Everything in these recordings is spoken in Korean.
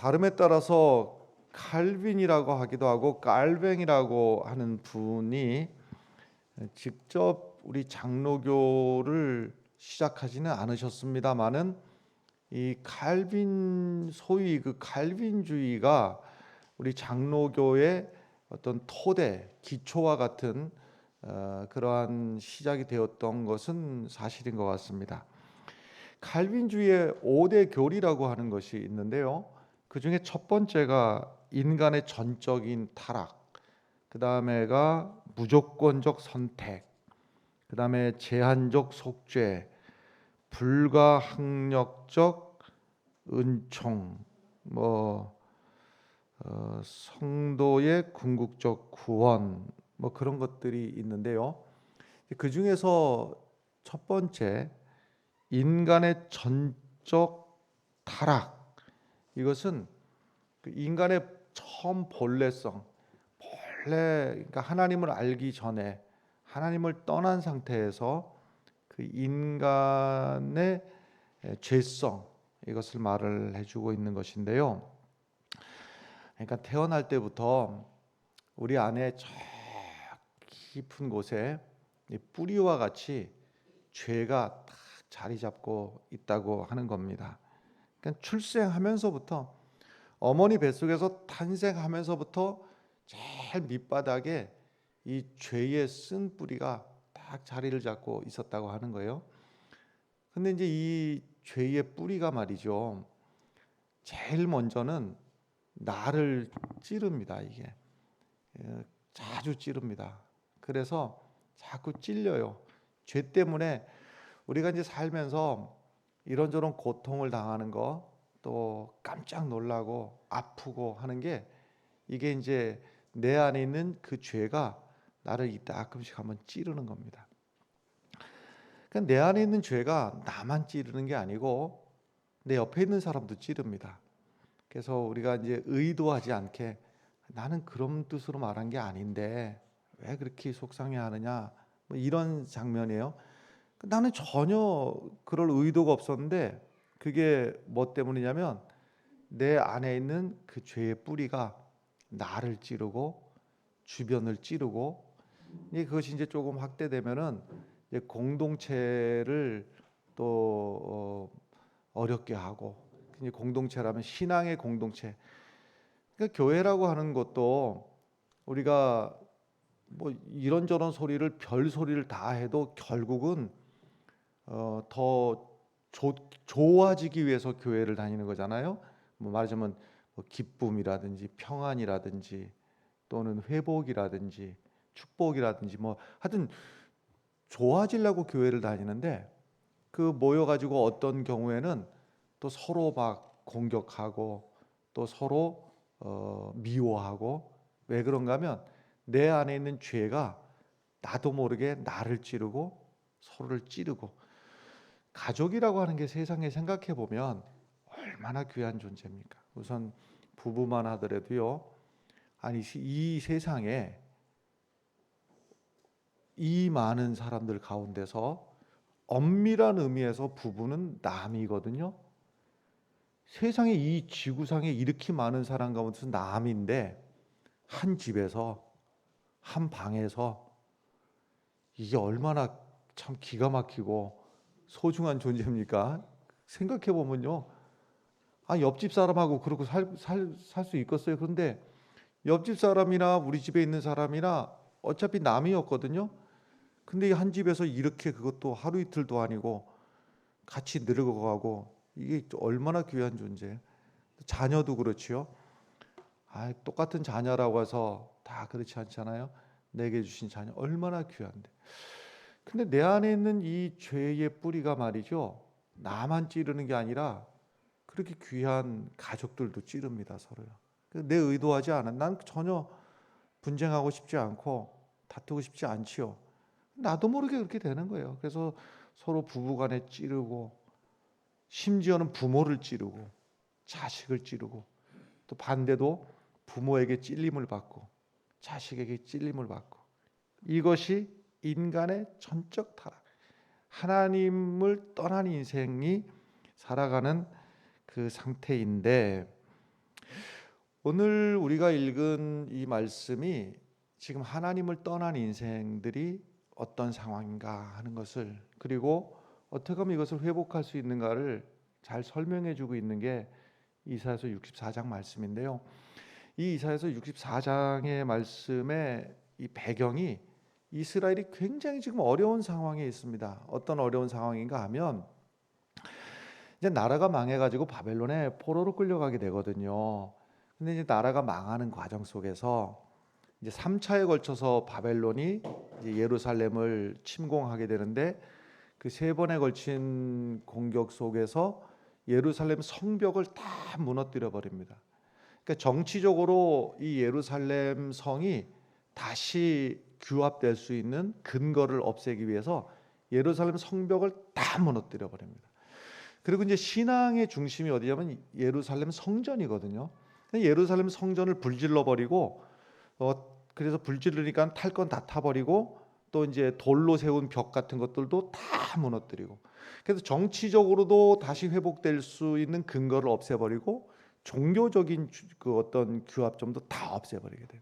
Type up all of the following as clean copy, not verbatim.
발음에 따라서 칼빈이라고 하기도 하고 깔뱅이라고 하는 분이 직접 우리 장로교를 시작하지는 않으셨습니다마는 이 칼빈 소위 그 칼빈주의가 우리 장로교의 어떤 토대 기초와 같은 그러한 시작이 되었던 것은 사실인 것 같습니다. 칼빈주의의 5대 교리라고 하는 것이 있는데요. 그 중에 첫 번째가 인간의 전적인 타락, 그 다음에가 무조건적 선택, 그 다음에 제한적 속죄, 불가항력적 은총, 성도의 궁극적 구원, 그런 것들이 있는데요. 그 중에서 첫 번째 인간의 전적 타락, 이것은 그 인간의 처음 본래성, 그러니까 하나님을 알기 전에 하나님을 떠난 상태에서 그 인간의 죄성, 이것을 말을 해주고 있는 것인데요. 그러니까 태어날 때부터 우리 안에 저 깊은 곳에 뿌리와 같이 죄가 딱 자리 잡고 있다고 하는 겁니다. 그러니까 출생하면서부터 어머니 뱃속에서 탄생하면서부터 제일 밑바닥에 이 죄의 쓴 뿌리가 딱 자리를 잡고 있었다고 하는 거예요. 근데 이제 이 죄의 뿌리가 말이죠. 제일 먼저는 나를 찌릅니다. 이게 자주 찌릅니다. 그래서 자꾸 찔려요. 죄 때문에 우리가 이제 살면서 이런저런 고통을 당하는 거, 또 깜짝 놀라고 아프고 하는 게 이게 이제 내 안에 있는 그 죄가 나를 이따금씩 한번 찌르는 겁니다. 그러니까 내 안에 있는 죄가 나만 찌르는 게 아니고 내 옆에 있는 사람도 찌릅니다. 그래서 우리가 이제 의도하지 않게 나는 그런 뜻으로 말한 게 아닌데 왜 그렇게 속상해하느냐, 이런 장면이에요. 나는 전혀 그럴 의도가 없었는데 그게 뭐 때문이냐면 내 안에 있는 그 죄의 뿌리가 나를 찌르고 주변을 찌르고, 그것이 이제 조금 확대되면은 이제 공동체를 또 어렵게 하고, 이제 공동체라면 신앙의 공동체. 그러니까 교회라고 하는 것도 우리가 뭐 이런저런 소리를 별 소리를 다 해도 결국은 더 좋아지기 위해서 교회를 다니는 거잖아요. 말하자면 기쁨이라든지 평안이라든지 또는 회복이라든지 축복이라든지 하여튼 좋아지려고 교회를 다니는데, 그 모여가지고 어떤 경우에는 또 서로 막 공격하고 또 서로 미워하고, 왜 그런가 하면 내 안에 있는 죄가 나도 모르게 나를 찌르고 서로를 찌르고. 가족이라고 하는 게 세상에 생각해 보면 얼마나 귀한 존재입니까? 우선 부부만 하더라도요. 아니 이 세상에 이 많은 사람들 가운데서 엄밀한 의미에서 부부는 남이거든요. 세상에 이 지구상에 이렇게 많은 사람 가운데서 남인데 한 집에서 한 방에서 이게 얼마나 참 기가 막히고 소중한 존재입니까? 생각해 보면요. 옆집 사람하고 그렇게 살 수 있겠어요? 그런데 옆집 사람이나 우리 집에 있는 사람이나 어차피 남이었거든요. 근데 이 한 집에서 이렇게, 그것도 하루 이틀도 아니고 같이 늙어가고, 이게 얼마나 귀한 존재. 자녀도 그렇지요. 똑같은 자녀라고 해서 다 그렇지 않잖아요. 내게 주신 자녀 얼마나 귀한데. 근데 내 안에 있는 이 죄의 뿌리가 말이죠. 나만 찌르는 게 아니라 그렇게 귀한 가족들도 찌릅니다, 서로요. 내 의도하지 않은, 난 전혀 분쟁하고 싶지 않고 다투고 싶지 않지요. 나도 모르게 그렇게 되는 거예요. 그래서 서로 부부간에 찌르고, 심지어는 부모를 찌르고 자식을 찌르고, 또 반대도 부모에게 찔림을 받고 자식에게 찔림을 받고. 이것이 인간의 전적 타락, 하나님을 떠난 인생이 살아가는 그 상태인데, 오늘 우리가 읽은 이 말씀이 지금 하나님을 떠난 인생들이 어떤 상황인가 하는 것을, 그리고 어떻게 하면 이것을 회복할 수 있는가를 잘 설명해 주고 있는 게 이사야서 64장 말씀인데요. 이 이사야서 64장의 말씀의 이 배경이 이스라엘이 굉장히 지금 어려운 상황에 있습니다. 어떤 어려운 상황인가 하면 이제 나라가 망해가지고 바벨론에 포로로 끌려가게 되거든요. 근데 이제 나라가 망하는 과정 속에서 이제 3차에 걸쳐서 바벨론이 이제 예루살렘을 침공하게 되는데, 그 3번에 걸친 공격 속에서 예루살렘 성벽을 다 무너뜨려 버립니다. 그러니까 정치적으로 이 예루살렘 성이 다시 규합될 수 있는 근거를 없애기 위해서 예루살렘 성벽을 다 무너뜨려 버립니다. 그리고 이제 신앙의 중심이 어디냐면 예루살렘 성전이거든요. 예루살렘 성전을 불질러 버리고, 그래서 불지르니까 탈 건 다 타버리고, 또 이제 돌로 세운 벽 같은 것들도 다 무너뜨리고, 그래서 정치적으로도 다시 회복될 수 있는 근거를 없애버리고, 종교적인 그 어떤 규합점도 다 없애버리게 돼요.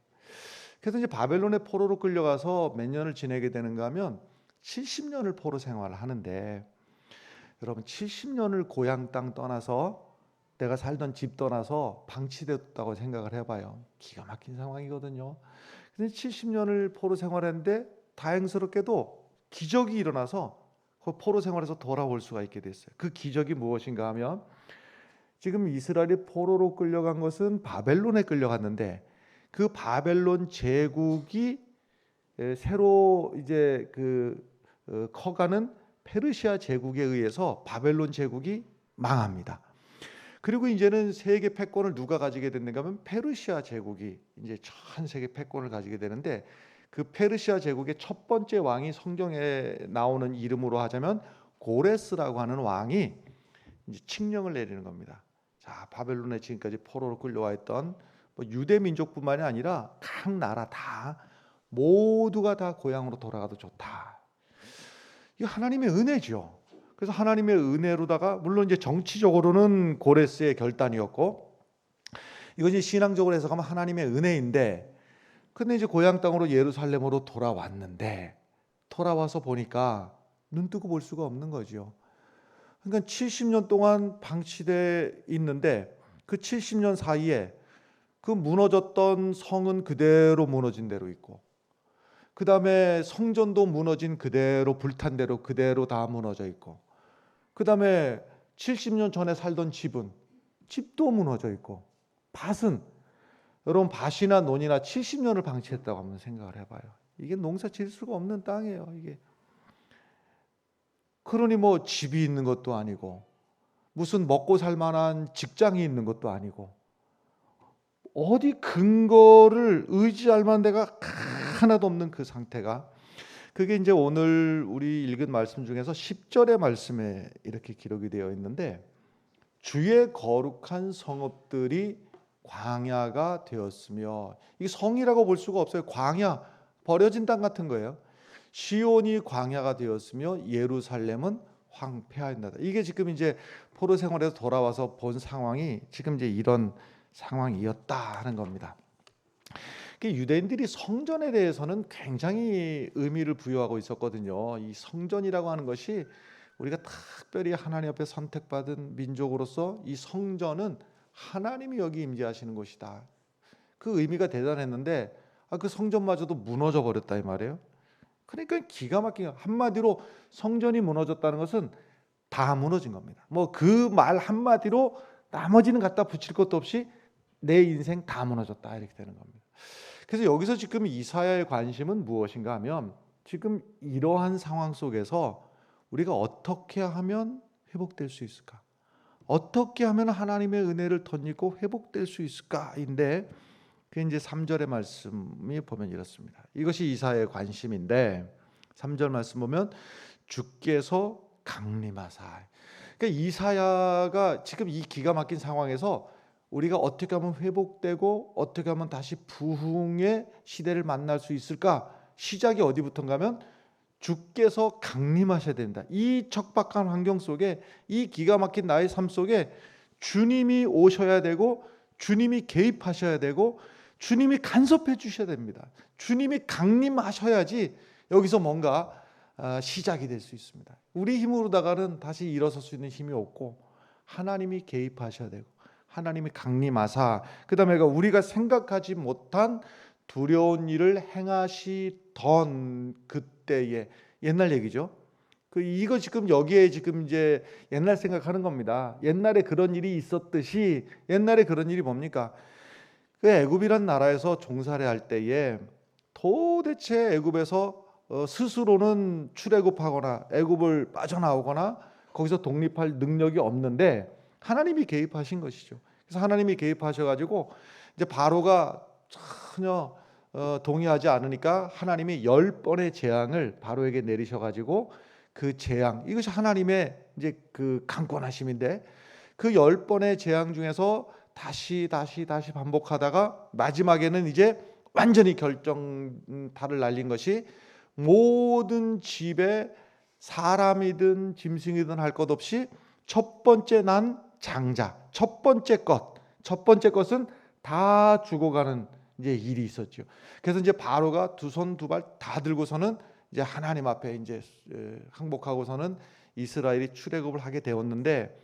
그래서 이제 바벨론의 포로로 끌려가서 몇 년을 지내게 되는가 하면 70년을 포로 생활을 하는데, 여러분 70년을 고향 땅 떠나서, 내가 살던 집 떠나서 방치됐다고 생각을 해봐요. 기가 막힌 상황이거든요. 근데 70년을 포로 생활했는데 다행스럽게도 기적이 일어나서 그 포로 생활에서 돌아올 수가 있게 됐어요. 그 기적이 무엇인가 하면, 지금 이스라엘이 포로로 끌려간 것은 바벨론에 끌려갔는데, 그 바벨론 제국이 새로 이제 커가는 페르시아 제국에 의해서 바벨론 제국이 망합니다. 그리고 이제는 세계 패권을 누가 가지게 됐는가 하면 페르시아 제국이 이제 전 세계 패권을 가지게 되는데, 그 페르시아 제국의 첫 번째 왕이 성경에 나오는 이름으로 하자면 고레스라고 하는 왕이 이제 칙령을 내리는 겁니다. 자, 바벨론에 지금까지 포로로 끌려와 있던 유대 민족뿐만이 아니라 각 나라 다 모두가 다 고향으로 돌아가도 좋다. 이거 하나님의 은혜죠. 그래서 하나님의 은혜로다가, 물론 이제 정치적으로는 고레스의 결단이었고, 이것이 신앙적으로 해석하면 하나님의 은혜인데, 근데 이제 고향 땅으로 예루살렘으로 돌아왔는데, 돌아와서 보니까 눈 뜨고 볼 수가 없는 거죠. 그러니까 70년 동안 방치돼 있는데, 그 70년 사이에 그 무너졌던 성은 그대로 무너진 대로 있고, 그 다음에 성전도 무너진 그대로, 불탄 대로 그대로 다 무너져 있고, 그 다음에 70년 전에 살던 집도 무너져 있고, 밭은, 여러분 밭이나 논이나 70년을 방치했다고 한번 생각을 해봐요. 이게 농사 지을 수가 없는 땅이에요. 이게 그러니 뭐 집이 있는 것도 아니고, 무슨 먹고 살 만한 직장이 있는 것도 아니고, 어디 근거를 의지할 만한 데가 하나도 없는 그 상태가, 그게 이제 오늘 우리 읽은 말씀 중에서 10절의 말씀에 이렇게 기록이 되어 있는데, 주의 거룩한 성읍들이 광야가 되었으며, 이게 성이라고 볼 수가 없어요. 광야, 버려진 땅 같은 거예요. 시온이 광야가 되었으며 예루살렘은 황폐하였나다. 이게 지금 이제 포로 생활에서 돌아와서 본 상황이 지금 이제 이런 상황이었다 하는 겁니다. 유대인들이 성전에 대해서는 굉장히 의미를 부여하고 있었거든요. 이 성전이라고 하는 것이 우리가 특별히 하나님 앞에 선택받은 민족으로서 이 성전은 하나님이 여기 임재하시는 곳이다. 그 의미가 대단했는데, 그 성전마저도 무너져 버렸다 이 말이에요. 그러니까 기가 막히게, 한마디로 성전이 무너졌다는 것은 다 무너진 겁니다. 뭐 그 말 한마디로 나머지는 갖다 붙일 것도 없이 내 인생 다 무너졌다 이렇게 되는 겁니다. 그래서 여기서 지금 이사야의 관심은 무엇인가 하면, 지금 이러한 상황 속에서 우리가 어떻게 하면 회복될 수 있을까? 어떻게 하면 하나님의 은혜를 덧입고 회복될 수 있을까인데, 그 이제 3절의 말씀이 보면 이렇습니다. 이것이 이사야의 관심인데, 3절 말씀 보면 주께서 강림하사. 그러니까 이사야가 지금 이 기가 막힌 상황에서 우리가 어떻게 하면 회복되고 어떻게 하면 다시 부흥의 시대를 만날 수 있을까? 시작이 어디부터인가 하면 주께서 강림하셔야 된다. 이 척박한 환경 속에, 이 기가 막힌 나의 삶 속에 주님이 오셔야 되고, 주님이 개입하셔야 되고 주님이 간섭해 주셔야 됩니다. 주님이 강림하셔야지 여기서 뭔가 시작이 될 수 있습니다. 우리 힘으로다가는 다시 일어설 수 있는 힘이 없고 하나님이 개입하셔야 되고 하나님이 강림하사 그다음에 우리가 생각하지 못한 두려운 일을 행하시던 그때의 옛날 얘기죠. 이거 지금 여기에 지금 이제 옛날 생각하는 겁니다. 옛날에 그런 일이 있었듯이 옛날에 그런 일이 뭡니까? 애굽이란 나라에서 종살이 할 때에 도대체 애굽에서 스스로는 출애굽하거나 애굽을 빠져나오거나 거기서 독립할 능력이 없는데 하나님이 개입하신 것이죠. 그래서 하나님이 개입하셔가지고 이제 바로가 전혀 동의하지 않으니까 하나님이 10번의 재앙을 바로에게 내리셔가지고 그 재앙 이것이 하나님의 이제 그 강권하심인데 그 10번의 재앙 중에서 다시 반복하다가 마지막에는 이제 완전히 결정타를 날린 것이 모든 집에 사람이든 짐승이든 할 것 없이 첫 번째 난 장자 첫 번째 것은 다 죽어가는 이제 일이 있었죠. 그래서 이제 바로가 두 손 두 발 다 들고서는 이제 하나님 앞에 이제 항복하고서는 이스라엘이 출애굽을 하게 되었는데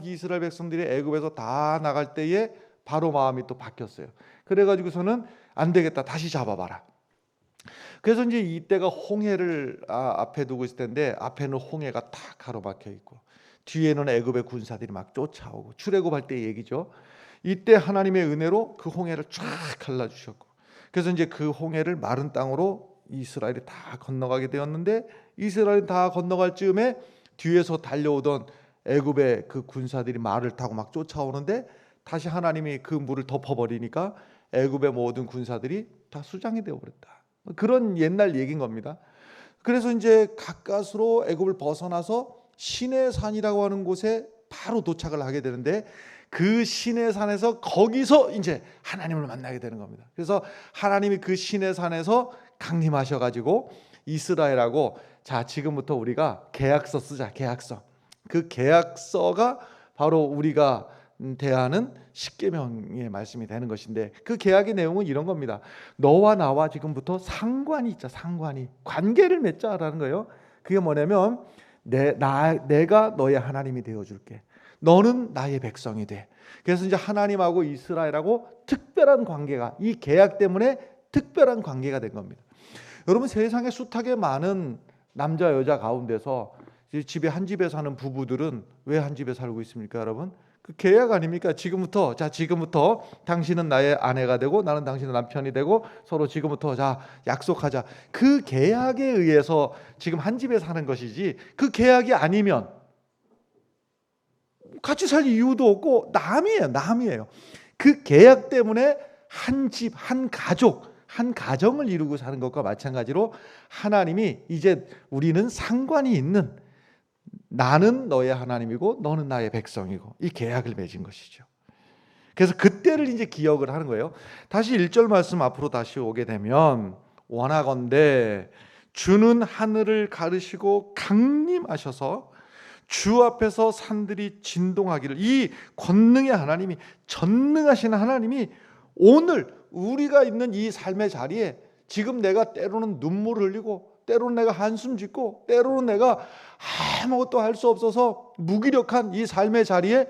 이스라엘 백성들이 애굽에서 다 나갈 때에 바로 마음이 또 바뀌었어요. 그래가지고서는 안 되겠다 다시 잡아봐라. 그래서 이제 이때가 홍해를 앞에 두고 있을 텐데 앞에는 홍해가 다 가로막혀 있고 뒤에는 애굽의 군사들이 막 쫓아오고 출애굽할 때 얘기죠. 이때 하나님의 은혜로 그 홍해를 쫙 갈라주셨고 그래서 이제 그 홍해를 마른 땅으로 이스라엘이 다 건너가게 되었는데 이스라엘이 다 건너갈 즈음에 뒤에서 달려오던 애굽의 그 군사들이 말을 타고 막 쫓아오는데 다시 하나님이 그 물을 덮어버리니까 애굽의 모든 군사들이 다 수장이 되어버렸다. 그런 옛날 얘기인 겁니다. 그래서 이제 가까스로 애굽을 벗어나서 시내산이라고 하는 곳에 바로 도착을 하게 되는데 그 시내산에서 거기서 이제 하나님을 만나게 되는 겁니다. 그래서 하나님이 그 시내산에서 강림하셔가지고 이스라엘하고 자 지금부터 우리가 계약서 쓰자. 계약서. 그 계약서가 바로 우리가 대하는 십계명의 말씀이 되는 것인데 그 계약의 내용은 이런 겁니다. 너와 나와 지금부터 상관이 있자. 상관이 관계를 맺자라는 거예요. 그게 뭐냐면 내가 너의 하나님이 되어줄게. 너는 나의 백성이 돼. 그래서 이제 하나님하고 이스라엘하고 특별한 관계가 이 계약 때문에 특별한 관계가 된 겁니다. 여러분 세상에 숫하게 많은 남자 여자 가운데서 집에 한 집에 사는 부부들은 왜 한 집에 살고 있습니까, 여러분? 그 계약 아닙니까? 지금부터 당신은 나의 아내가 되고 나는 당신의 남편이 되고 서로 지금부터 약속하자. 그 계약에 의해서 지금 한 집에 사는 것이지 그 계약이 아니면 같이 살 이유도 없고 남이에요. 그 계약 때문에 한 집, 한 가족, 한 가정을 이루고 사는 것과 마찬가지로 하나님이 이제 우리는 상관이 있는 나는 너의 하나님이고 너는 나의 백성이고 이 계약을 맺은 것이죠. 그래서 그때를 이제 기억을 하는 거예요. 다시 1절 말씀 앞으로 다시 오게 되면 원하건대 주는 하늘을 가르시고 강림하셔서 주 앞에서 산들이 진동하기를 이 권능의 하나님이 전능하신 하나님이 오늘 우리가 있는 이 삶의 자리에 지금 내가 때로는 눈물을 흘리고 때로는 내가 한숨 짓고 때로는 내가 아무것도 할 수 없어서 무기력한 이 삶의 자리에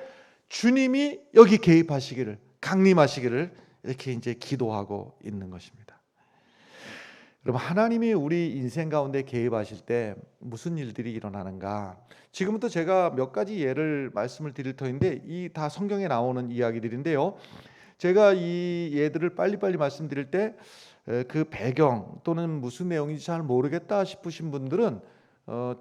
주님이 여기 개입하시기를 강림하시기를 이렇게 이제 기도하고 있는 것입니다. 여러분 하나님이 우리 인생 가운데 개입하실 때 무슨 일들이 일어나는가? 지금부터 제가 몇 가지 예를 말씀을 드릴 터인데 이 다 성경에 나오는 이야기들인데요. 제가 이 예들을 빨리빨리 말씀드릴 때 그 배경 또는 무슨 내용인지 잘 모르겠다 싶으신 분들은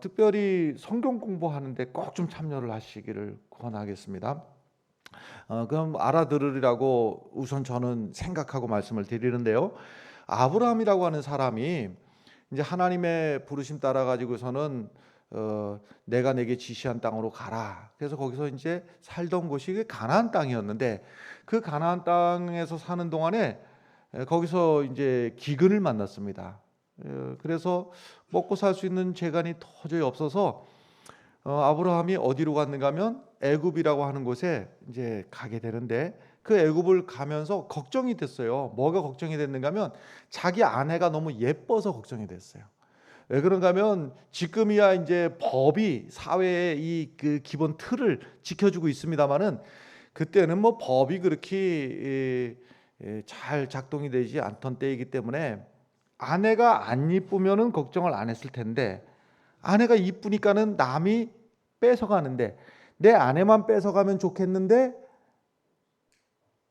특별히 성경 공부하는데 꼭 좀 참여를 하시기를 권하겠습니다. 그럼 알아들으리라고 우선 저는 생각하고 말씀을 드리는데요. 아브라함이라고 하는 사람이 이제 하나님의 부르심 따라 가지고서는 내가 내게 지시한 땅으로 가라. 그래서 거기서 이제 살던 곳이 가나안 땅이었는데 그 가나안 땅에서 사는 동안에 거기서 이제 기근을 만났습니다. 그래서 먹고 살 수 있는 재간이 도저히 없어서 아브라함이 어디로 갔는가 하면 애굽이라고 하는 곳에 이제 가게 되는데 그 애굽을 가면서 걱정이 됐어요. 뭐가 걱정이 됐는가 하면 자기 아내가 너무 예뻐서 걱정이 됐어요. 왜 그런가 하면 지금이야 이제 법이 사회의 이 그 기본 틀을 지켜주고 있습니다만은 그때는 뭐 법이 그렇게 잘 작동이 되지 않던 때이기 때문에 아내가 안 이쁘면은 걱정을 안 했을 텐데 아내가 이쁘니까는 남이 뺏어가는데 내 아내만 뺏어가면 좋겠는데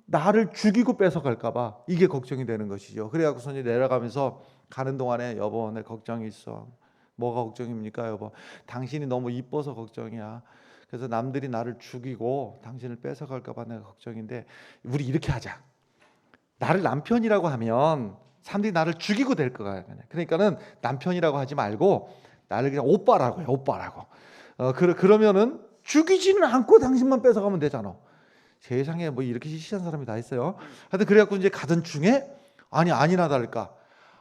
나를 죽이고 뺏어갈까 봐 이게 걱정이 되는 것이죠. 그래갖고서 이제 내려가면서 가는 동안에 여보 내 걱정이 있어. 뭐가 걱정입니까 여보? 당신이 너무 이뻐서 걱정이야. 그래서 남들이 나를 죽이고 당신을 뺏어갈까 봐 내가 걱정인데 우리 이렇게 하자. 나를 남편이라고 하면 사람들이 나를 죽이고 될 거야. 그러니까는 남편이라고 하지 말고 나를 그냥 오빠라고 해. 오빠라고. 그러면은 죽이지는 않고 당신만 뺏어가면 되잖아. 세상에 뭐 이렇게 시시한 사람이 다 있어요. 하여튼 그래갖고 이제 가던 중에 아니나 다를까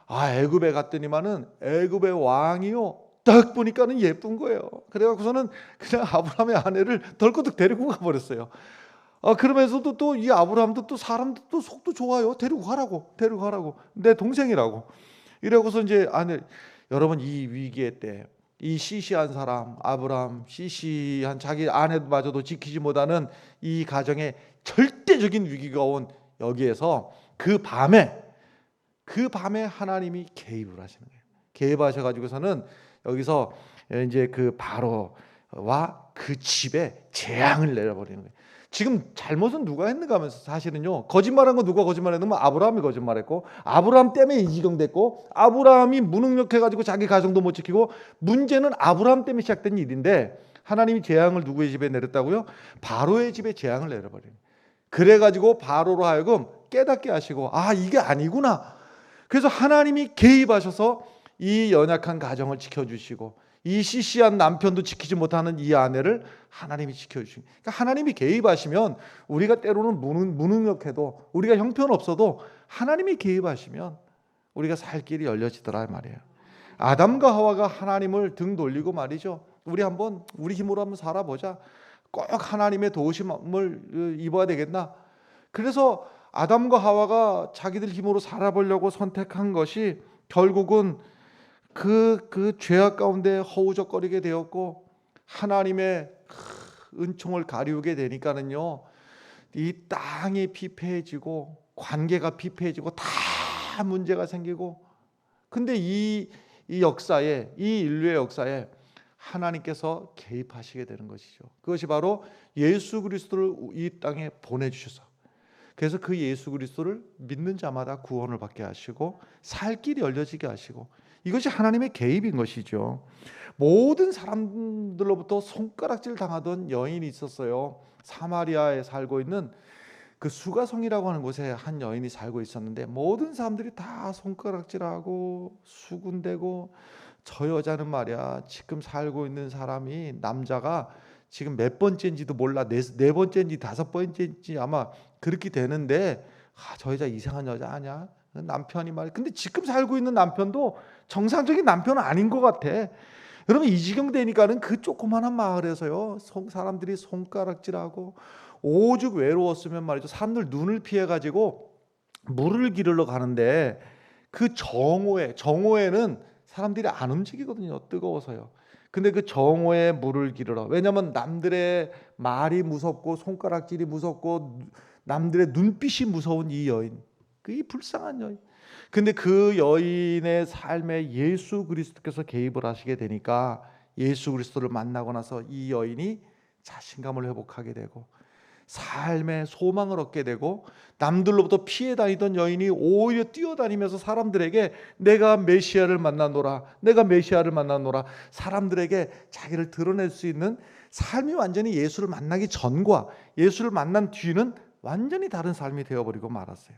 애굽에 갔더니만은 애굽의 왕이요 딱 보니까는 예쁜 거예요. 그래갖고서는 그냥 아브라함의 아내를 덜커덕 데리고 가버렸어요. 그러면서도 또 이 아브라함도 또 사람도 또 속도 좋아요. 데리고 가라고 내 동생이라고. 이래고서 이제 여러분 이 위기의 때 이 시시한 사람 아브라함 시시한 자기 아내마저도 지키지 못하는 이 가정에 절대적인 위기가 온 여기에서 그 밤에 하나님이 개입을 하시는 거예요. 개입하셔 가지고서는 여기서 이제 그 바로와 그 집에 재앙을 내려버리는 거예요. 지금 잘못은 누가 했는가 하면서 사실은요 거짓말한 거 누가 거짓말했냐면 아브라함이 거짓말했고 아브라함 때문에 이 지경 됐고 아브라함이 무능력해가지고 자기 가정도 못 지키고 문제는 아브라함 때문에 시작된 일인데 하나님이 재앙을 누구의 집에 내렸다고요? 바로의 집에 재앙을 내려버려요. 그래가지고 바로로 하여금 깨닫게 하시고 이게 아니구나. 그래서 하나님이 개입하셔서 이 연약한 가정을 지켜주시고 이 시시한 남편도 지키지 못하는 이 아내를 하나님이 지켜주시고 그러니까 하나님이 개입하시면 우리가 때로는 무능력해도 우리가 형편없어도 하나님이 개입하시면 우리가 살 길이 열려지더라 말이에요. 아담과 하와가 하나님을 등 돌리고 말이죠. 우리 한번 우리 힘으로 한번 살아보자. 꼭 하나님의 도우심을 입어야 되겠나. 그래서 아담과 하와가 자기들 힘으로 살아보려고 선택한 것이 결국은 그 죄악 가운데 허우적거리게 되었고 하나님의 은총을 가리우게 되니까는요 이 땅이 피폐해지고 관계가 피폐해지고 다 문제가 생기고 근데 이 역사에 이 인류의 역사에 하나님께서 개입하시게 되는 것이죠. 그것이 바로 예수 그리스도를 이 땅에 보내주셔서 그래서 그 예수 그리스도를 믿는 자마다 구원을 받게 하시고 살 길이 열려지게 하시고 이것이 하나님의 개입인 것이죠. 모든 사람들로부터 손가락질 당하던 여인이 있었어요. 사마리아에 살고 있는 그 수가성이라고 하는 곳에 한 여인이 살고 있었는데 모든 사람들이 다 손가락질하고 수군대고 저 여자는 말이야 지금 살고 있는 사람이 남자가 지금 몇 번째인지도 몰라 네 번째인지 다섯 번째인지 아마 그렇게 되는데 저 여자 이상한 여자 아니야? 남편이 말이야. 근데 지금 살고 있는 남편도 정상적인 남편은 아닌 것 같아. 여러분 이 지경 되니까는 그 조그마한 마을에서요 사람들이 손가락질하고 오죽 외로웠으면 말이죠. 사람들 눈을 피해 가지고 물을 기르러 가는데 그 정오에는 사람들이 안 움직이거든요. 뜨거워서요. 근데 그 정오에 물을 기르러 왜냐하면 남들의 말이 무섭고 손가락질이 무섭고 남들의 눈빛이 무서운 이 여인 이 불쌍한 여인. 근데 그 여인의 삶에 예수 그리스도께서 개입을 하시게 되니까 예수 그리스도를 만나고 나서 이 여인이 자신감을 회복하게 되고 삶의 소망을 얻게 되고 남들로부터 피해 다니던 여인이 오히려 뛰어다니면서 사람들에게 내가 메시아를 만나노라 사람들에게 자기를 드러낼 수 있는 삶이 완전히 예수를 만나기 전과 예수를 만난 뒤는 완전히 다른 삶이 되어버리고 말았어요.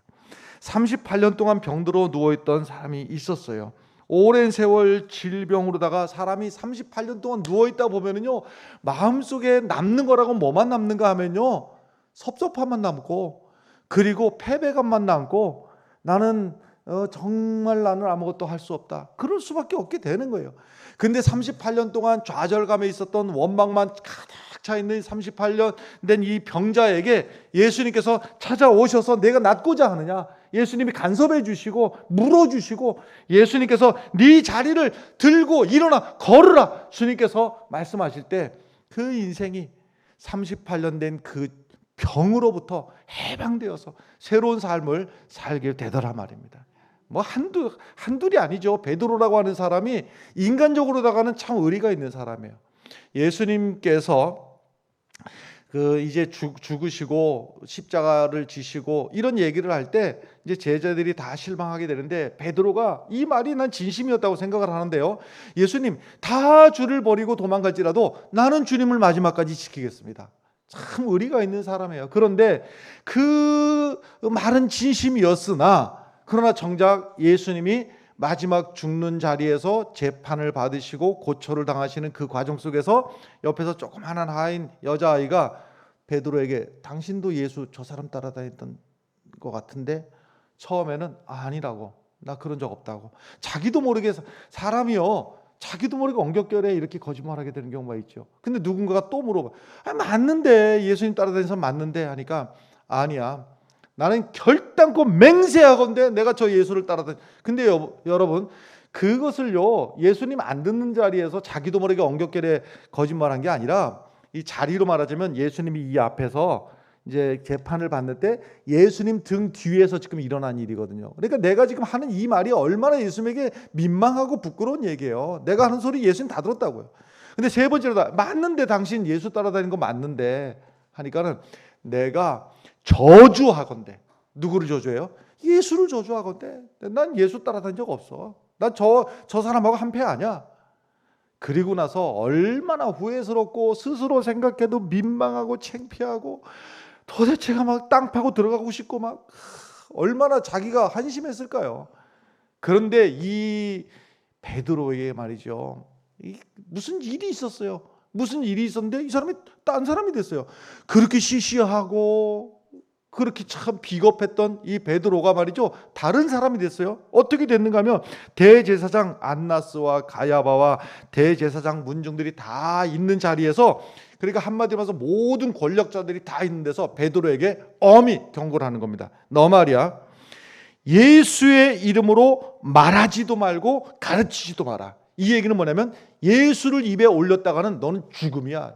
38년 동안 병들어 누워있던 사람이 있었어요. 오랜 세월 질병으로다가 사람이 38년 동안 누워있다 보면은요 마음속에 남는 거라고 뭐만 남는가 하면요 섭섭함만 남고 그리고 패배감만 남고 나는 정말 나는 아무것도 할 수 없다 그럴 수밖에 없게 되는 거예요. 근데 38년 동안 좌절감에 있었던 원망만 차 있는 38년 된 이 병자에게 예수님께서 찾아오셔서 내가 낫고자 하느냐, 예수님이 간섭해 주시고 물어주시고 예수님께서 네 자리를 들고 일어나 걸으라 주님께서 말씀하실 때 그 인생이 38년 된 그 병으로부터 해방되어서 새로운 삶을 살게 되더라 말입니다. 뭐 한둘이 아니죠. 베드로라고 하는 사람이 인간적으로다가는 참 의리가 있는 사람이에요. 예수님께서 이제 죽으시고 십자가를 지시고 이런 얘기를 할 때 이제 제자들이 다 실망하게 되는데 베드로가 이 말이 난 진심이었다고 생각을 하는데요. 예수님, 다 주를 버리고 도망갈지라도 나는 주님을 마지막까지 지키겠습니다. 참 의리가 있는 사람이에요. 그런데 그 말은 진심이었으나 그러나 정작 예수님이 마지막 죽는 자리에서 재판을 받으시고 고초를 당하시는 그 과정 속에서 옆에서 조그마한 하인 여자아이가 베드로에게 당신도 예수 저 사람 따라다녔던 것 같은데 처음에는 아니라고, 나 그런 적 없다고. 자기도 모르게 사람이요, 자기도 모르게 엉겹결에 이렇게 거짓말하게 되는 경우가 있죠. 근데 누군가가 또 물어봐, 맞는데 예수님 따라다니면서 맞는데 하니까 아니야, 나는 결단코 맹세하건대 내가 저 예수를 따라다니. 근데 여러분 그것을요 예수님 안 듣는 자리에서 자기도 모르게 엉겹결에 거짓말한 게 아니라 이 자리로 말하자면 예수님이 이 앞에서 이제 재판을 받는 때 예수님 등 뒤에서 지금 일어난 일이거든요. 그러니까 내가 지금 하는 이 말이 얼마나 예수님에게 민망하고 부끄러운 얘기예요. 내가 하는 소리 예수님 다 들었다고요. 근데 세 번째로 맞는데 당신 예수 따라다니는 거 맞는데 하니까는 내가 저주하건대. 누구를 저주해요? 예수를 저주하건대. 난 예수 따라다닌 적 없어. 난 저 사람하고 한패 아니야. 그리고 나서 얼마나 후회스럽고 스스로 생각해도 민망하고 창피하고 도대체가 막 땅 파고 들어가고 싶고 막 얼마나 자기가 한심했을까요? 그런데 이 베드로에게 말이죠, 무슨 일이 있었어요. 무슨 일이 있었는데 이 사람이 딴 사람이 됐어요. 그렇게 시시하고 그렇게 참 비겁했던 이 베드로가 말이죠, 다른 사람이 됐어요. 어떻게 됐는가 하면 대제사장 안나스와 가야바와 대제사장 문중들이 다 있는 자리에서, 그러니까 한마디로 해서 모든 권력자들이 다 있는 데서 베드로에게 엄히 경고를 하는 겁니다. 너 말이야, 예수의 이름으로 말하지도 말고 가르치지도 마라. 이 얘기는 뭐냐면 예수를 입에 올렸다가는 너는 죽음이야.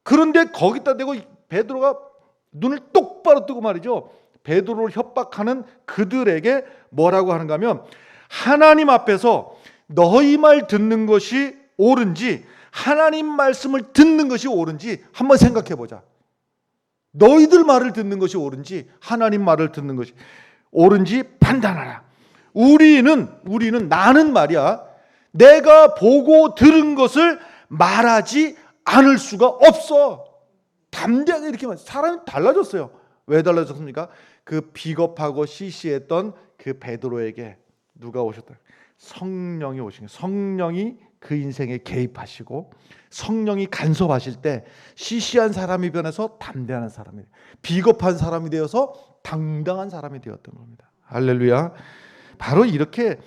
그런데 거기다 대고 베드로가 눈을 똑바로 뜨고 말이죠, 베드로를 협박하는 그들에게 뭐라고 하는가 하면 하나님 앞에서 너희 말 듣는 것이 옳은지 하나님 말씀을 듣는 것이 옳은지 한번 생각해 보자. 너희들 말을 듣는 것이 옳은지 하나님 말을 듣는 것이 옳은지 판단하라. 우리는 나는 말이야, 내가 보고 들은 것을 말하지 않을 수가 없어. 담대하게 이렇게 말. 사람이 달라졌어요. 왜 달라졌습니까? 그 비겁하고 시시했던 그 베드로에게 누가 오셨다? 성령이 오신 거예요. 성령이 그 인생에 개입하시고 성령이 간섭하실 때 시시한 사람이 변해서 담대한 사람이, 비겁한 사람이 되어서 당당한 사람이 되었던 겁니다. 할렐루야. 바로 이렇게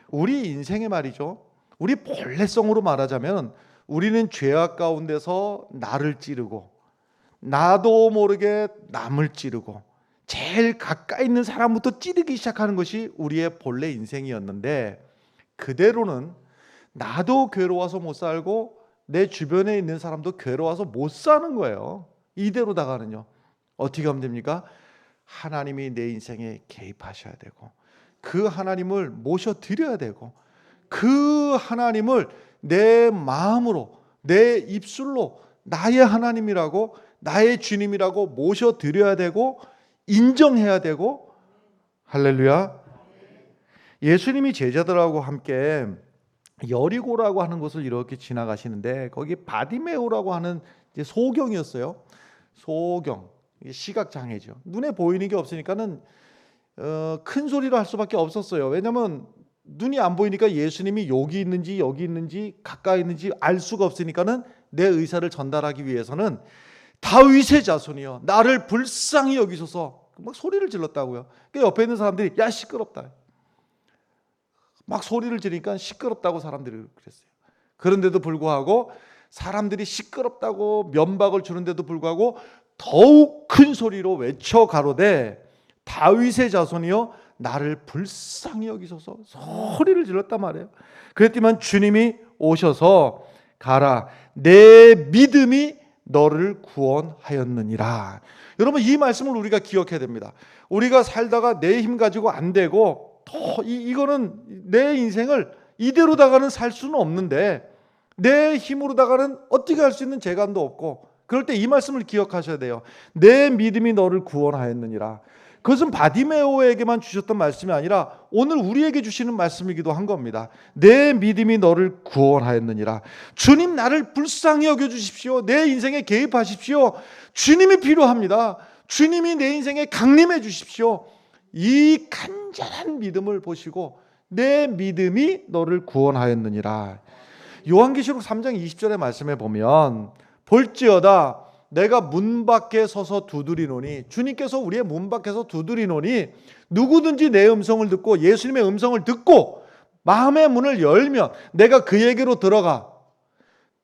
우리 인생에 말이죠, 우리 본래성으로 말하자면 우리는 죄악 가운데서 나를 찌르고 나도 모르게 남을 찌르고 제일 가까이 있는 사람부터 찌르기 시작하는 것이 우리의 본래 인생이었는데, 그대로는 나도 괴로워서 못 살고 내 주변에 있는 사람도 괴로워서 못 사는 거예요. 이대로다가는요 어떻게 하면 됩니까? 하나님이 내 인생에 개입하셔야 되고 그 하나님을 모셔드려야 되고 그 하나님을 내 마음으로 내 입술로 나의 하나님이라고 나의 주님이라고 모셔드려야 되고 인정해야 되고. 할렐루야. 예수님이 제자들하고 함께 여리고라고 하는 곳을 이렇게 지나가시는데 거기 바디메오라고 하는 소경이었어요. 소경, 시각장애죠. 눈에 보이는 게 없으니까는 큰 소리로 할 수밖에 없었어요. 왜냐하면 눈이 안 보이니까 예수님이 여기 있는지 가까이 있는지 알 수가 없으니까는 내 의사를 전달하기 위해서는 다윗의 자손이여 나를 불쌍히 여기소서 막 소리를 질렀다고요. 그러니까 옆에 있는 사람들이 야 시끄럽다 막 소리를 지르니까 시끄럽다고 사람들이 그랬어요. 그런데도 불구하고 사람들이 시끄럽다고 면박을 주는데도 불구하고 더욱 큰 소리로 외쳐 가로되 다윗의 자손이여 나를 불쌍히 여기소서 소리를 질렀단 말이에요. 그랬더니만 주님이 오셔서 가라 내 믿음이 너를 구원하였느니라. 여러분 이 말씀을 우리가 기억해야 됩니다. 우리가 살다가 내 힘 가지고 안 되고 이거는 내 인생을 이대로다가는 살 수는 없는데 내 힘으로다가는 어떻게 할 수 있는 재간도 없고 그럴 때 이 말씀을 기억하셔야 돼요. 내 믿음이 너를 구원하였느니라. 그것은 바디메오에게만 주셨던 말씀이 아니라 오늘 우리에게 주시는 말씀이기도 한 겁니다. 내 믿음이 너를 구원하였느니라. 주님 나를 불쌍히 여겨주십시오. 내 인생에 개입하십시오. 주님이 필요합니다. 주님이 내 인생에 강림해 주십시오. 이 간절한 믿음을 보시고 내 믿음이 너를 구원하였느니라. 요한계시록 3장 20절의 말씀에 보면 볼지어다 내가 문 밖에 서서 두드리노니 주님께서 우리의 문 밖에서 두드리노니 누구든지 내 음성을 듣고 예수님의 음성을 듣고 마음의 문을 열면 내가 그에게로 들어가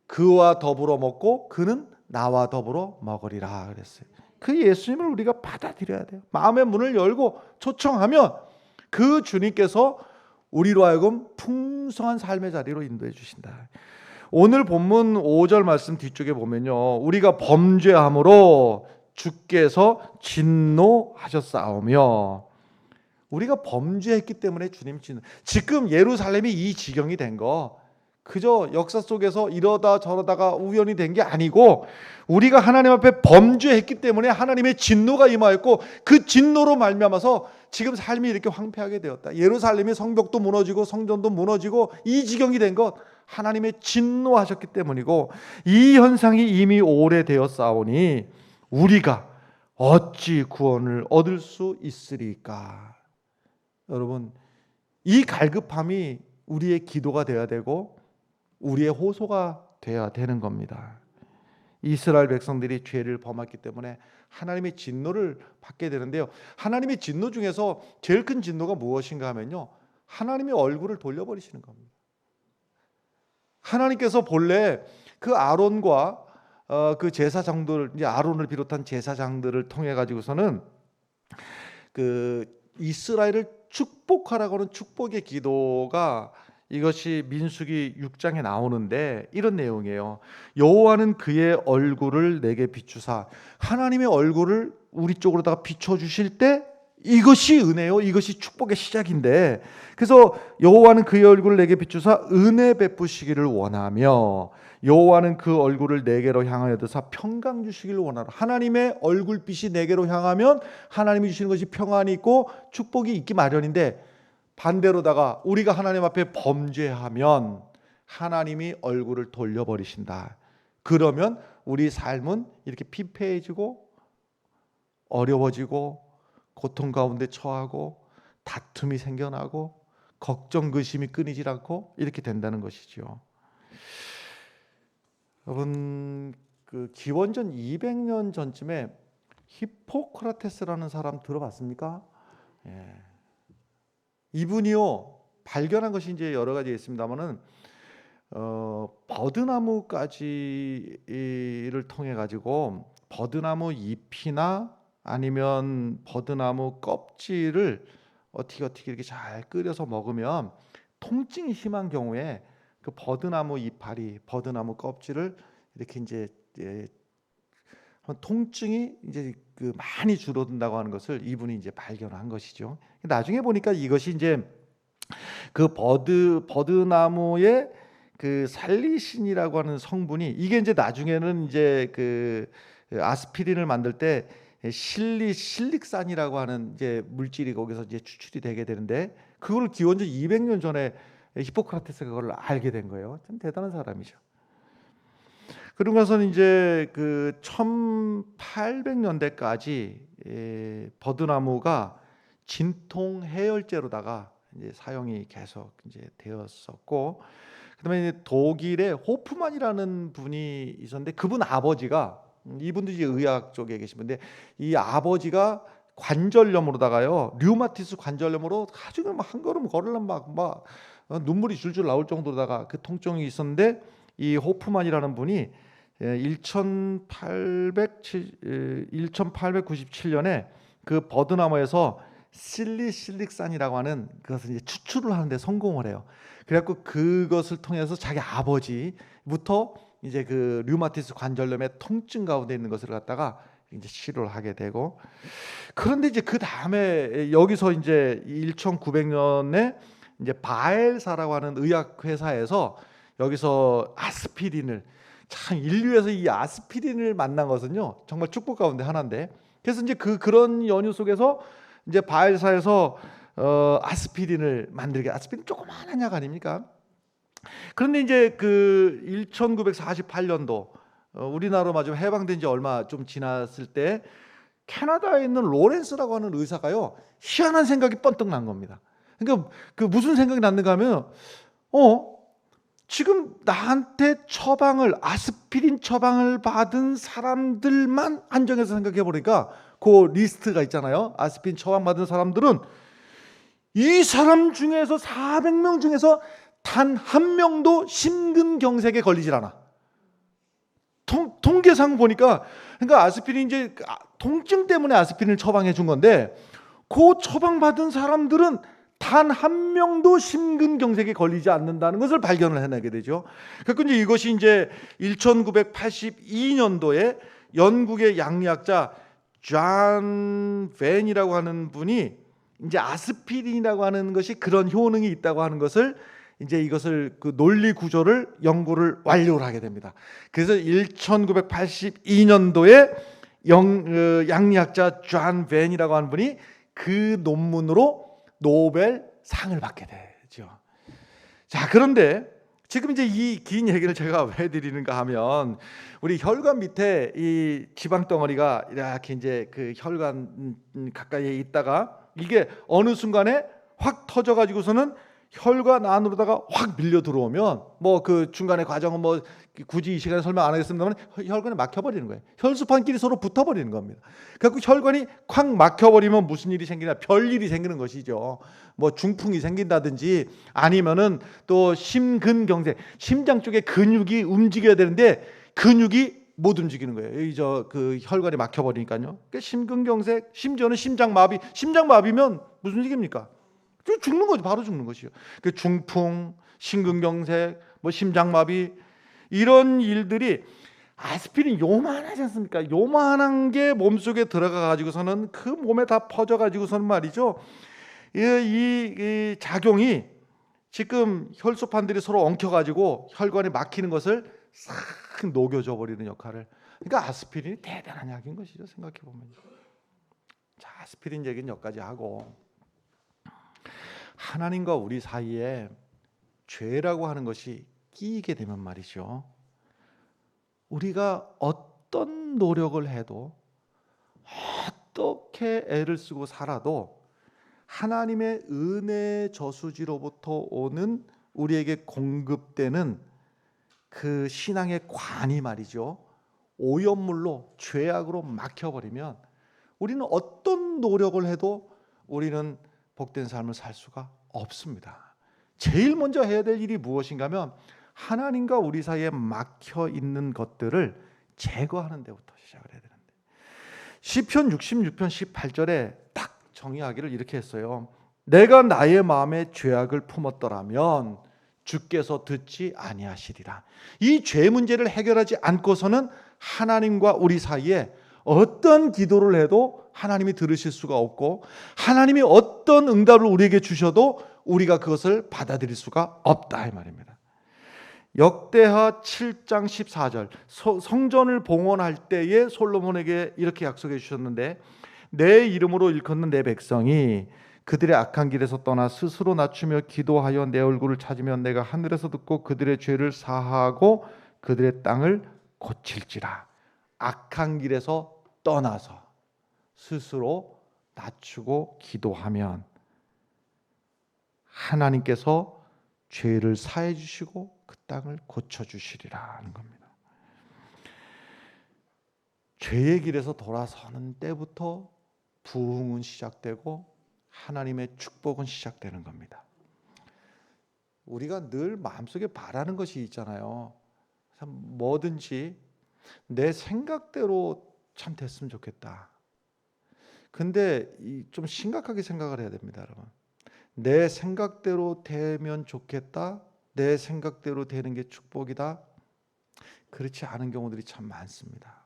그와 더불어 먹고 그는 나와 더불어 먹으리라 그랬어요. 그 예수님을 우리가 받아들여야 돼요. 마음의 문을 열고 초청하면 그 주님께서 우리로 하여금 풍성한 삶의 자리로 인도해 주신다. 오늘 본문 5절 말씀 뒤쪽에 보면요, 우리가 범죄함으로 주께서 진노하셨사오며, 우리가 범죄했기 때문에 주님 진노. 지금 예루살렘이 이 지경이 된 거 그저 역사 속에서 이러다 저러다가 우연히 된 게 아니고 우리가 하나님 앞에 범죄했기 때문에 하나님의 진노가 임하였고 그 진노로 말미암아서 지금 삶이 이렇게 황폐하게 되었다. 예루살렘이 성벽도 무너지고 성전도 무너지고 이 지경이 된 것 하나님의 진노하셨기 때문이고 이 현상이 이미 오래되었사오니 우리가 어찌 구원을 얻을 수 있으리까. 여러분 이 갈급함이 우리의 기도가 되어야 되고 우리의 호소가 되어야 되는 겁니다. 이스라엘 백성들이 죄를 범했기 때문에 하나님의 진노를 받게 되는데요, 하나님의 진노 중에서 제일 큰 진노가 무엇인가 하면요, 하나님의 얼굴을 돌려버리시는 겁니다. 하나님께서 본래 그 아론과 그 제사장들, 이제 아론을 비롯한 제사장들을 통해 가지고서는 그 이스라엘을 축복하라고 하는 축복의 기도가 이것이 민수기 6장에 나오는데 이런 내용이에요. 여호와는 그의 얼굴을 내게 비추사, 하나님의 얼굴을 우리 쪽으로다가 비춰주실 때 이것이 은혜요, 이것이 축복의 시작인데, 그래서 여호와는 그의 얼굴을 내게 비추사 은혜 베푸시기를 원하며 여호와는 그 얼굴을 내게로 향하여 드사 평강 주시기를 원하라. 하나님의 얼굴빛이 내게로 향하면 하나님이 주시는 것이 평안이 있고 축복이 있기 마련인데, 반대로다가 우리가 하나님 앞에 범죄하면 하나님이 얼굴을 돌려버리신다. 그러면 우리 삶은 이렇게 피폐해지고 어려워지고 고통 가운데 처하고 다툼이 생겨나고 걱정 근심이 끊이질 않고 이렇게 된다는 것이죠. 여러분 그 기원전 200년 전쯤에 히포크라테스라는 사람 들어봤습니까? 예. 이분이요 발견한 것이 이제 여러 가지 있습니다만은 버드나무가지를 통해 가지고 버드나무 잎이나 아니면 버드나무 껍질을 어떻게 이렇게 잘 끓여서 먹으면 통증이 심한 경우에 그 버드나무 이파리, 버드나무 껍질을 이렇게 이제 통증이 이제 그 많이 줄어든다고 하는 것을 이분이 이제 발견한 것이죠. 나중에 보니까 이것이 이제 그 버드나무의 그 살리신이라고 하는 성분이 이게 이제 나중에는 이제 그 아스피린을 만들 때 실릭산이라고 하는 이제 물질이 거기서 이제 추출이 되게 되는데 그걸 기원전 200년 전에 히포크라테스가 그걸 알게 된 거예요. 참 대단한 사람이죠. 그러고 나서는 이제 그 1800년대까지 버드나무가 진통 해열제로다가 이제 사용이 계속 이제 되었었고, 그다음에 이제 독일의 호프만이라는 분이 있었는데 그분 아버지가, 이분도 이제 의학 쪽에 계신 분인데 이 아버지가 관절염으로다가요, 류마티스 관절염으로 아주 한 걸음 걸으려면 막 눈물이 줄줄 나올 정도로다가 그 통증이 있었는데 이 호프만이라는 분이 1897년에 그 버드나무에서 실리실릭산이라고 하는 그것을 이제 추출을 하는데 성공을 해요. 그래갖고 그것을 통해서 자기 아버지부터 이제 그 류마티스 관절염의 통증 가운데 있는 것을 갖다가 이제 치료를 하게 되고, 그런데 이제 그 다음에 여기서 이제 1900년에 이제 바엘사라고 하는 의학 회사에서 여기서 아스피린을, 참 인류에서 이 아스피린을 만난 것은요 정말 축복 가운데 하나인데, 그래서 이제 그런 연유 속에서 이제 바엘사에서 아스피린을 만들게, 아스피린 조그마한 약 아닙니까? 그런데 이제 그 1948년도 우리나라로 마저 해방된 지 얼마 좀 지났을 때 캐나다에 있는 로렌스라고 하는 의사가요 희한한 생각이 번뜩 난 겁니다. 그러니까 그 무슨 생각이 났는가 하면 지금 나한테 아스피린 처방을 받은 사람들만 한정해서 생각해 보니까 그 리스트가 있잖아요. 아스피린 처방 받은 사람들은 이 사람 중에서 400명 중에서 단 한 명도 심근경색에 걸리질 않아. 통계상 보니까, 그러니까 아스피린 이제 통증 때문에 아스피린을 처방해 준 건데, 그 처방받은 사람들은 단 한 명도 심근경색에 걸리지 않는다는 것을 발견을 해내게 되죠. 그러니까 이제 이것이 이제 1982년도에 영국의 양리학자 존 벤이라고 하는 분이 이제 아스피린이라고 하는 것이 그런 효능이 있다고 하는 것을 이제 이것을 그 논리 구조를 연구를 완료를 하게 됩니다. 그래서 1982년도에 양리학자 존 벤이라고 하는 분이 그 논문으로 노벨상을 받게 되죠. 자, 그런데 지금 이제 이 긴 얘기를 제가 왜 드리는가 하면, 우리 혈관 밑에 이 지방 덩어리가 이렇게 이제 그 혈관 가까이에 있다가 이게 어느 순간에 확 터져 가지고서는 혈관 안으로다가 확 밀려 들어오면, 뭐 그 중간의 과정은 뭐 굳이 이 시간에 설명 안 하겠습니다만 혈관이 막혀버리는 거예요. 혈수판끼리 서로 붙어버리는 겁니다. 그래서 혈관이 콱 막혀버리면 무슨 일이 생기냐, 별일이 생기는 것이죠. 뭐 중풍이 생긴다든지, 아니면은 또 심근경색, 심장 쪽에 근육이 움직여야 되는데 근육이 못 움직이는 거예요. 그 혈관이 막혀버리니까요. 그러니까 심근경색, 심지어는 심장마비. 심장마비면 무슨 얘기입니까? 죽는 거죠. 바로 죽는 것이요. 그 중풍, 심근경색, 뭐 심장마비, 이런 일들이 아스피린 요만하지 않습니까? 요만한 게 몸속에 들어가 가지고서는 그 몸에 다 퍼져 가지고서는 말이죠. 이 작용이 지금 혈소판들이 서로 엉켜 가지고 혈관이 막히는 것을 싹 녹여줘 버리는 역할을. 그러니까 아스피린이 대단한 약인 것이죠. 생각해 보면. 자, 아스피린 얘기는 여기까지 하고, 하나님과 우리 사이에 죄라고 하는 것이 끼이게 되면 말이죠, 우리가 어떤 노력을 해도, 어떻게 애를 쓰고 살아도 하나님의 은혜의 저수지로부터 오는 우리에게 공급되는 그 신앙의 관이 말이죠, 오염물로, 죄악으로 막혀버리면 우리는 어떤 노력을 해도 우리는 복된 삶을 살 수가 없습니다. 제일 먼저 해야 될 일이 무엇인가 하면 하나님과 우리 사이에 막혀 있는 것들을 제거하는 데부터 시작을 해야 되는데, 시편 66편 18절에 딱 정의하기를 이렇게 했어요. 내가 나의 마음에 죄악을 품었더라면 주께서 듣지 아니하시리라. 이 죄 문제를 해결하지 않고서는 하나님과 우리 사이에 어떤 기도를 해도 하나님이 들으실 수가 없고, 하나님이 어떤 응답을 우리에게 주셔도 우리가 그것을 받아들일 수가 없다, 이 말입니다. 역대하 7장 14절, 성전을 봉헌할 때에 솔로몬에게 이렇게 약속해 주셨는데, 내 이름으로 일컫는 내 백성이 그들의 악한 길에서 떠나 스스로 낮추며 기도하여 내 얼굴을 찾으면 내가 하늘에서 듣고 그들의 죄를 사하고 그들의 땅을 고칠지라. 악한 길에서 떠나서 스스로 낮추고 기도하면 하나님께서 죄를 사해 주시고 그 땅을 고쳐 주시리라 하는 겁니다. 죄의 길에서 돌아서는 때부터 부흥은 시작되고 하나님의 축복은 시작되는 겁니다. 우리가 늘 마음속에 바라는 것이 있잖아요. 참 뭐든지 내 생각대로 참 됐으면 좋겠다. 근데 좀 심각하게 생각을 해야 됩니다, 여러분. 내 생각대로 되면 좋겠다. 내 생각대로 되는 게 축복이다. 그렇지 않은 경우들이 참 많습니다.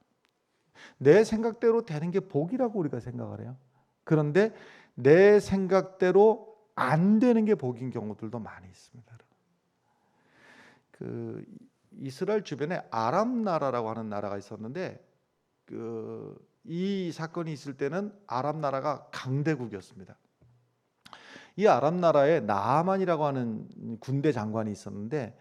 내 생각대로 되는 게 복이라고 우리가 생각을 해요. 그런데 내 생각대로 안 되는 게 복인 경우들도 많이 있습니다. 그 이스라엘 주변에 아람 나라라고 하는 나라가 있었는데 이 사건이 있을 때는 아람 나라가 강대국이었습니다. 이 아람 나라에 나아만이라고 하는 군대 장관이 있었는데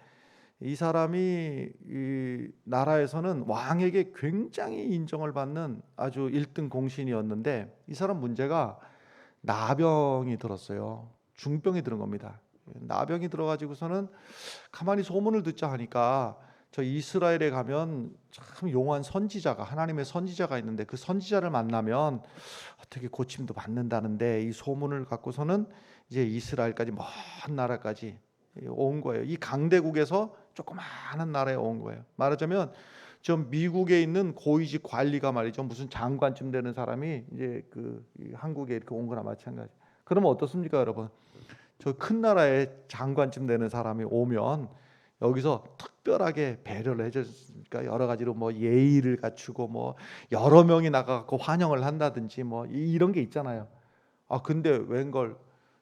이 사람이 이 나라에서는 왕에게 굉장히 인정을 받는 아주 1등 공신이었는데 이 사람 문제가 나병이 들었어요. 중병이 들은 겁니다. 나병이 들어가지고서는 가만히 소문을 듣자 하니까 저 이스라엘에 가면 참 용한 선지자가 하나님의 선지자가 있는데 그 선지자를 만나면 어떻게 고침도 받는다는데 이 소문을 갖고서는 이제 이스라엘까지 먼 나라까지 온 거예요. 이 강대국에서 조그마한 나라에 온 거예요. 말하자면 좀 미국에 있는 고위직 관리가 말이죠. 무슨 장관쯤 되는 사람이 이제 한국에 이렇게 온 거나 마찬가지. 그러면 어떻습니까, 여러분? 저 큰 나라에 장관쯤 되는 사람이 오면 여기서 특별하게 배려를 해줬으니까 여러 가지로 뭐 예의를 갖추고 뭐 여러 명이 나가고 환영을 한다든지 뭐 이런 게 있잖아요. 근데 웬걸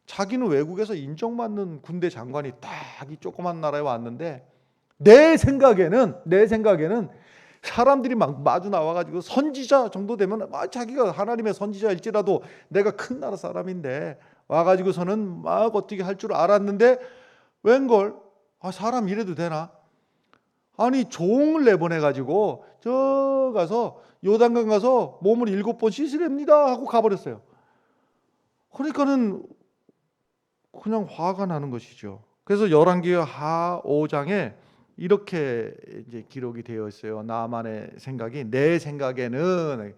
자기는 외국에서 인정받는 군대 장관이 딱 이 조그만 나라에 왔는데 내 생각에는 사람들이 막 마주 나와가지고 선지자 정도 되면 자기가 하나님의 선지자일지라도 내가 큰 나라 사람인데 와가지고서는 막 어떻게 할 줄 알았는데 웬걸 사람 이래도 되나? 아니 종을 내보내가지고 저 가서 요단강 가서 몸을 7번 씻으랍니다 하고 가버렸어요. 그러니까는 그냥 화가 나는 것이죠. 그래서 열왕기하 5장에 이렇게 이제 기록이 되어 있어요. 나만의 생각이 내 생각에는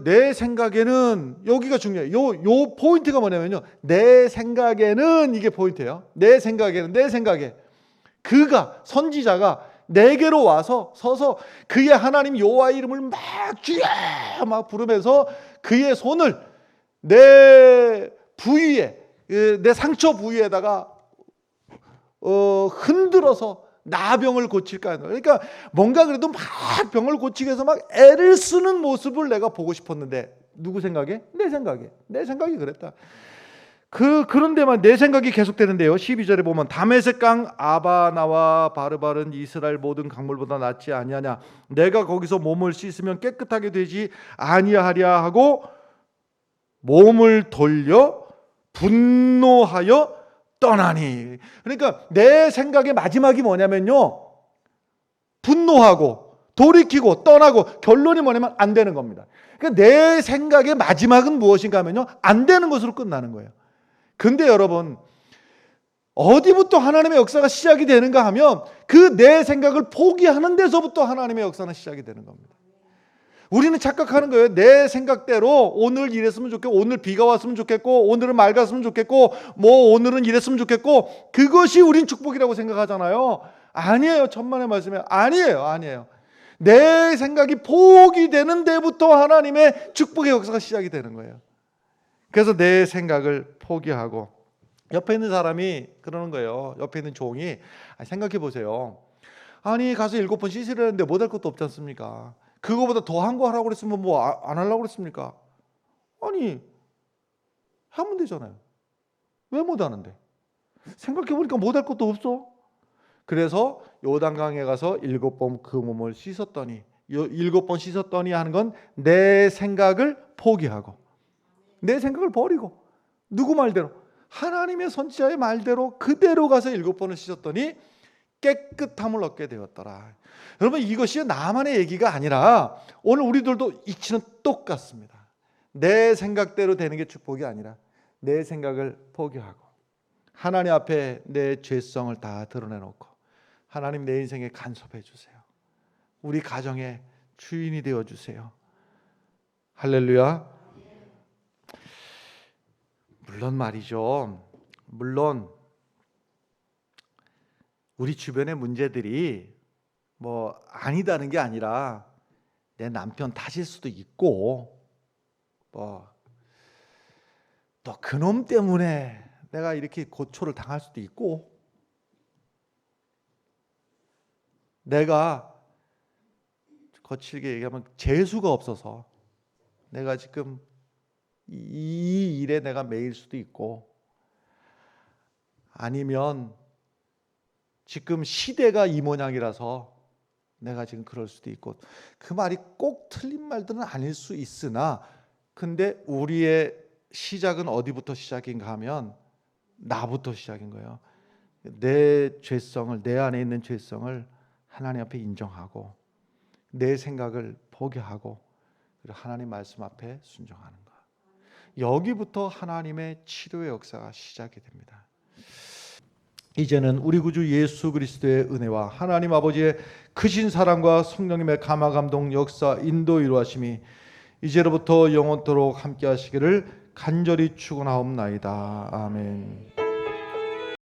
내 생각에는 여기가 중요해요. 요 포인트가 뭐냐면요. 내 생각에는 이게 포인트예요. 내 생각에 그가 선지자가 내게로 와서 서서 그의 하나님 여호와의 이름을 막 주여 막 부르면서 그의 손을 내 부위에 내 상처 부위에다가 흔들어서 나병을 고칠까. 그러니까 뭔가 그래도 막 병을 고치기 위해서 막 애를 쓰는 모습을 내가 보고 싶었는데 누구 생각에? 내 생각이 그랬다. 그런데만 내 생각이 계속되는데요. 12절에 보면 다메섹 강 아바나와 바르바른 이스라엘 모든 강물보다 낫지 아니하냐. 내가 거기서 몸을 씻으면 깨끗하게 되지 아니하랴 하고 몸을 돌려 분노하여 떠나니. 그러니까 내 생각의 마지막이 뭐냐면요. 분노하고 돌이키고 떠나고 결론이 뭐냐면 안 되는 겁니다. 그러니까 내 생각의 마지막은 무엇인가 하면요. 안 되는 것으로 끝나는 거예요. 근데 여러분 어디부터 하나님의 역사가 시작이 되는가 하면 그 내 생각을 포기하는 데서부터 하나님의 역사는 시작이 되는 겁니다. 우리는 착각하는 거예요. 내 생각대로 오늘 이랬으면 좋겠고 오늘 비가 왔으면 좋겠고 오늘은 맑았으면 좋겠고 뭐 오늘은 이랬으면 좋겠고 그것이 우린 축복이라고 생각하잖아요. 아니에요. 천만의 말씀에 아니에요. 내 생각이 포기되는 데부터 하나님의 축복의 역사가 시작이 되는 거예요. 그래서 내 생각을 포기하고 옆에 있는 사람이 그러는 거예요. 옆에 있는 종이 생각해 보세요. 아니 가서 7번 씻으려는데 못할 것도 없지 않습니까? 그거보다 더한 거 하라고 그랬으면 뭐 안 하려고 그랬습니까? 아니 하면 되잖아요. 왜 못 하는데? 생각해 보니까 못할 것도 없어. 그래서 요단강에 가서 7번 그 몸을 씻었더니 7번 씻었더니 하는 건 내 생각을 포기하고 내 생각을 버리고 누구 말대로 하나님의 선지자의 말대로 그대로 가서 7번을 씻었더니 깨끗함을 얻게 되었더라. 여러분 이것이 나만의 얘기가 아니라 오늘 우리들도 이치는 똑같습니다. 내 생각대로 되는 게 축복이 아니라 내 생각을 포기하고 하나님 앞에 내 죄성을 다 드러내놓고 하나님 내 인생에 간섭해 주세요. 우리 가정의 주인이 되어 주세요. 할렐루야. 물론 말이죠. 물론 우리 주변의 문제들이 뭐 아니다는 게 아니라 내 남편 탓일 수도 있고 뭐 또 그놈 때문에 내가 이렇게 고초를 당할 수도 있고 내가 거칠게 얘기하면 재수가 없어서 내가 지금 이 일에 내가 매일 수도 있고 아니면 지금 시대가 이 모양이라서 내가 지금 그럴 수도 있고 그 말이 꼭 틀린 말들은 아닐 수 있으나 근데 우리의 시작은 어디부터 시작인가 하면 나부터 시작인 거예요. 내 죄성을 내 안에 있는 죄성을 하나님 앞에 인정하고 내 생각을 포기하고 그리고 하나님 말씀 앞에 순종하는 것. 여기부터 하나님의 치료의 역사가 시작이 됩니다. 이제는 우리 구주 예수 그리스도의 은혜와 하나님 아버지의 크신 사랑과 성령님의 감화 감동 역사 인도 이루하심이 이제로부터 영원토록 함께 하시기를 간절히 축원하옵나이다. 아멘.